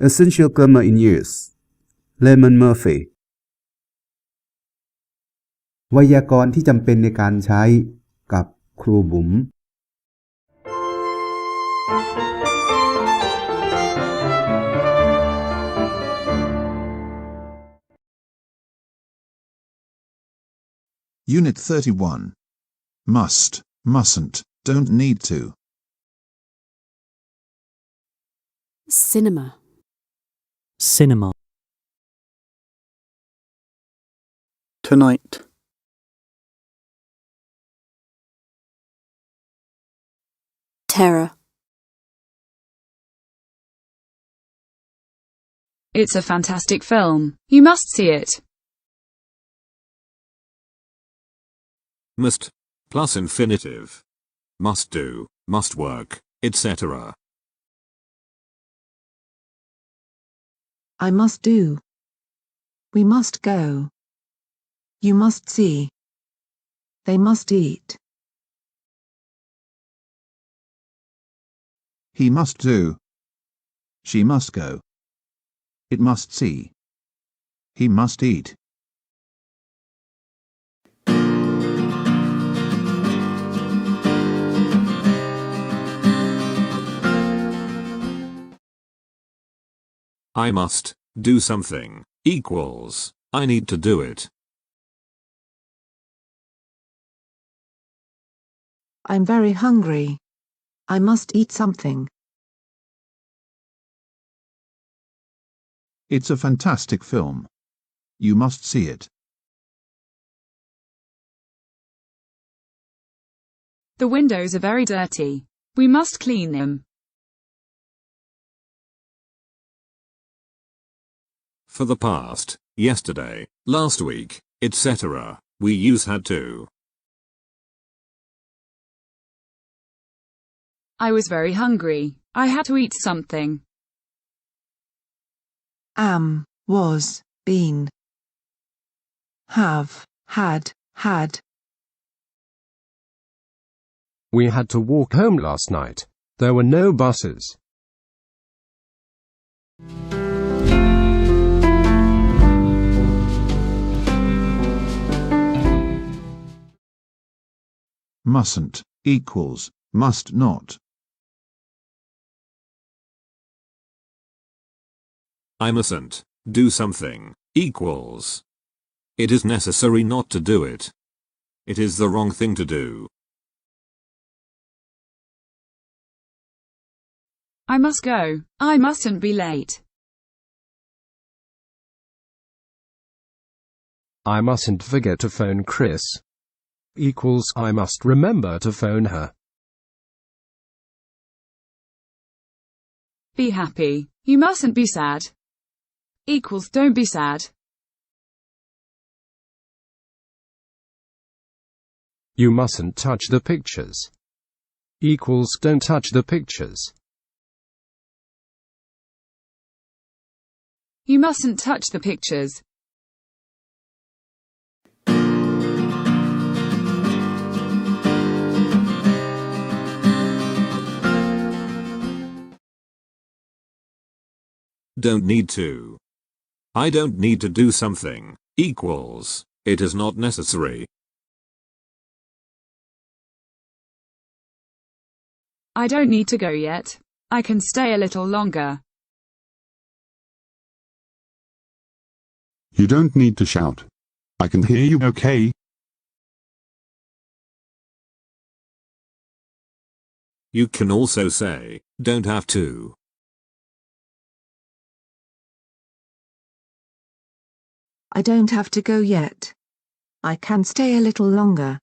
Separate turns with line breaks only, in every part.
Essential Grammar in Use Lemon Murphy ไวยากรณ์ที่จำเป็นในการใช้กับครูบุ๋ม
Unit 31. Must, mustn't, don't need to.
Cinema.
Cinema.
Tonight.
Terror.
It's a fantastic film. You must see it.
Must, plus infinitive. Must do, must work, etc.
I must do. We must go. You must see. They must eat.
He must do. She must go. It must see. He must eat.
I must do something equals I need to do it.
I'm very hungry. I must eat something.
It's a fantastic film. You must see it.
The windows are very dirty. We must clean them.
For the past, yesterday, last week, etc., we use had to.
I was very hungry. I had to eat something.
Am, was, been. Have, had, had.
We had to walk home last night. There were no buses.
Mustn't equals must not.
I mustn't do something equals it is necessary not to do it. It is the wrong thing to do.
I must go. I mustn't be late.
I mustn't forget to phone Chris. Equals I must remember to phone her.
Be happy. You mustn't be sad. Equals don't be sad.
You mustn't touch the pictures. Equals don't touch the pictures.
You mustn't touch the pictures.
Don't need to. I don't need to do something equals it is not necessary.
I don't need to go yet. I can stay a little longer.
You don't need to shout. I can hear you okay.
You can also say, don't have to.
I don't have to go yet. I can stay a little longer.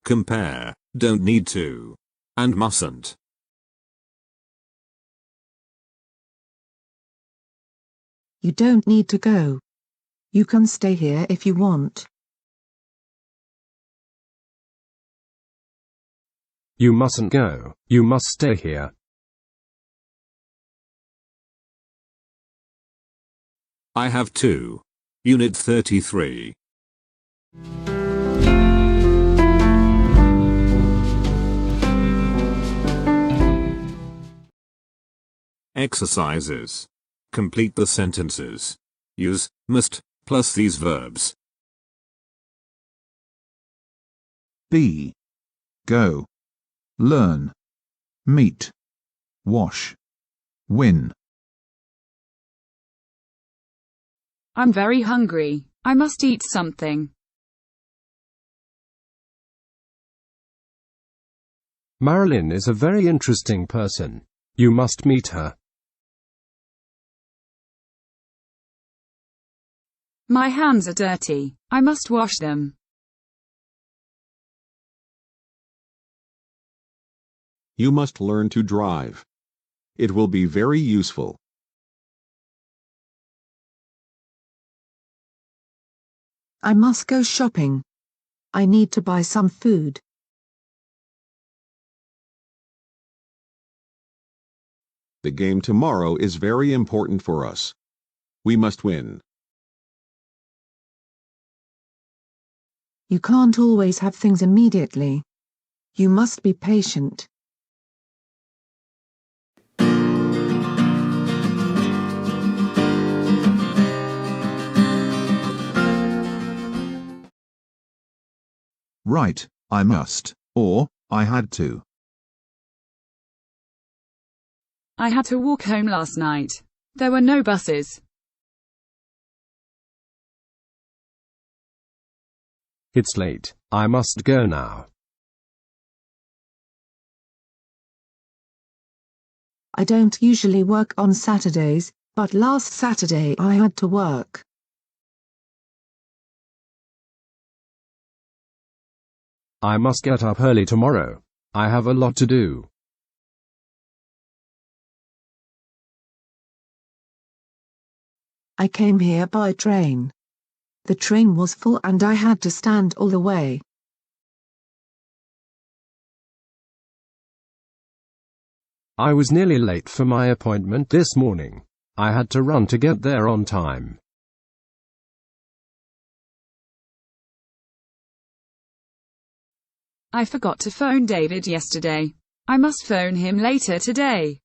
Compare, don't need to, and mustn't.
You don't need to go. You can stay here if you want.
You mustn't go. You must stay here.
I have to. Unit 33. Exercises. Complete the sentences. Use must plus these verbs.
Be. Go. Learn. Meet. Wash. Win.
I'm very hungry. I must eat something.
Marilyn is a very interesting person. You must meet her.
My hands are dirty. I must wash them.
You must learn to drive. It will be very useful.
I must go shopping. I need to buy some food.
The game tomorrow is very important for us. We must win.
You can't always have things immediately. You must be patient.
Right, I must, or, I had to.
I had to walk home last night. There were no buses.
It's late. I must go now.
I don't usually work on Saturdays, but last Saturday I had to work.
I must get up early tomorrow. I have a lot to do.
I came here by train. The train was full and I had to stand all the way.
I was nearly late for my appointment this morning. I had to run to get there on time.
I forgot to phone David yesterday. I must phone him later today.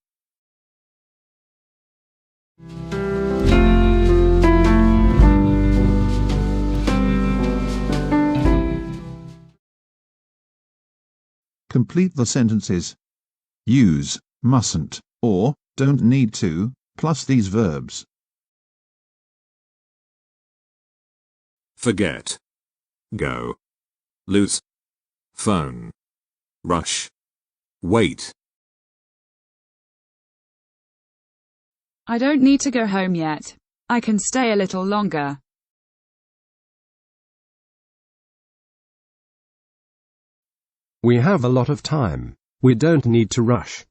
Complete the sentences. Use mustn't or don't need to plus these verbs.
Forget. Go. Lose. Phone. Rush. Wait.
I don't need to go home yet. I can stay a little longer.
We have a lot of time. We don't need to rush.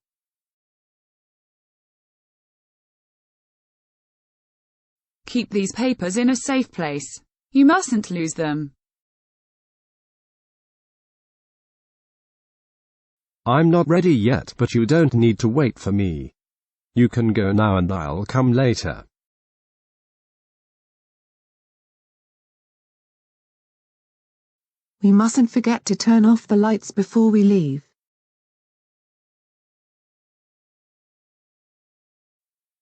Keep these papers in a safe place. You mustn't lose them.
I'm not ready yet, but you don't need to wait for me. You can go now and I'll come later.
We mustn't forget to turn off the lights before we leave.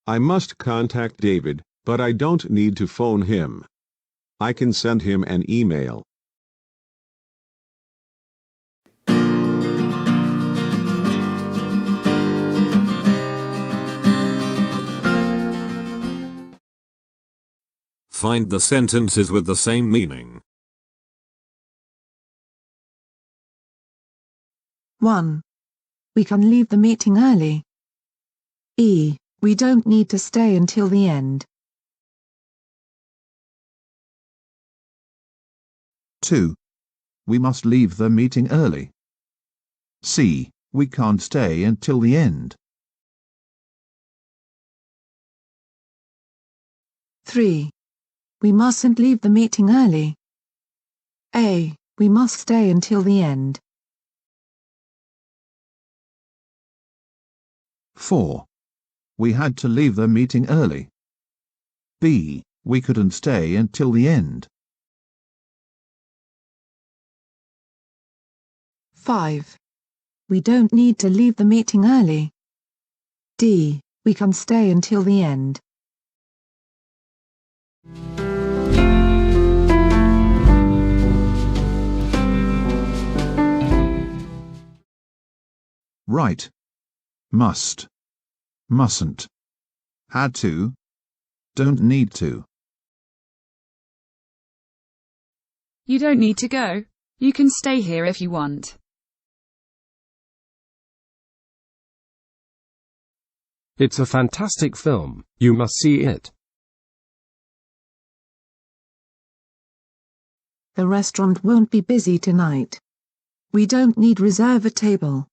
I must contact David, but I don't need to phone him. I can send him an email.
Find the sentences with the same meaning.
1. We can leave the meeting early. E. We don't need to stay until the end.
2. We must leave the meeting early. C. We can't stay until the end.
3. We mustn't leave the meeting early. A. We must stay until the end.
4. We had to leave the meeting early. B. We couldn't stay until the end.
5. We don't need to leave the meeting early. D. We can stay until the end.
Right. Must. Mustn't. Had to. Don't need to.
You don't need to go. You can stay here if you want.
It's a fantastic film. You must see it.
The restaurant won't be busy tonight. We don't need reserve a table.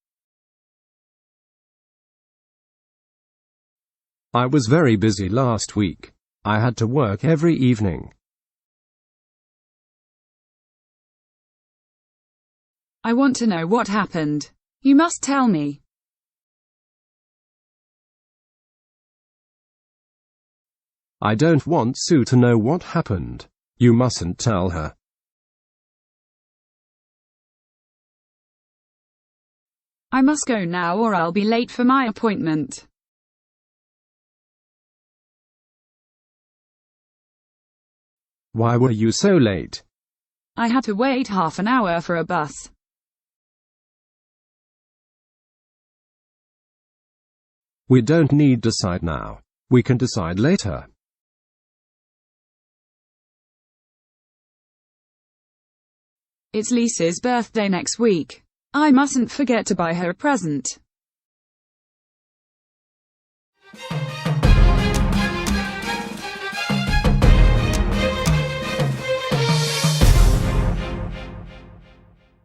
I was very busy last week. I had to work every evening.
I want to know what happened. You must tell me.
I don't want Sue to know what happened. You mustn't tell her.
I must go now or I'll be late for my appointment.
Why were you so late?
I had to wait half an hour for a bus.
We don't need to decide now. We can decide later.
It's Lisa's birthday next week. I mustn't forget to buy her a present.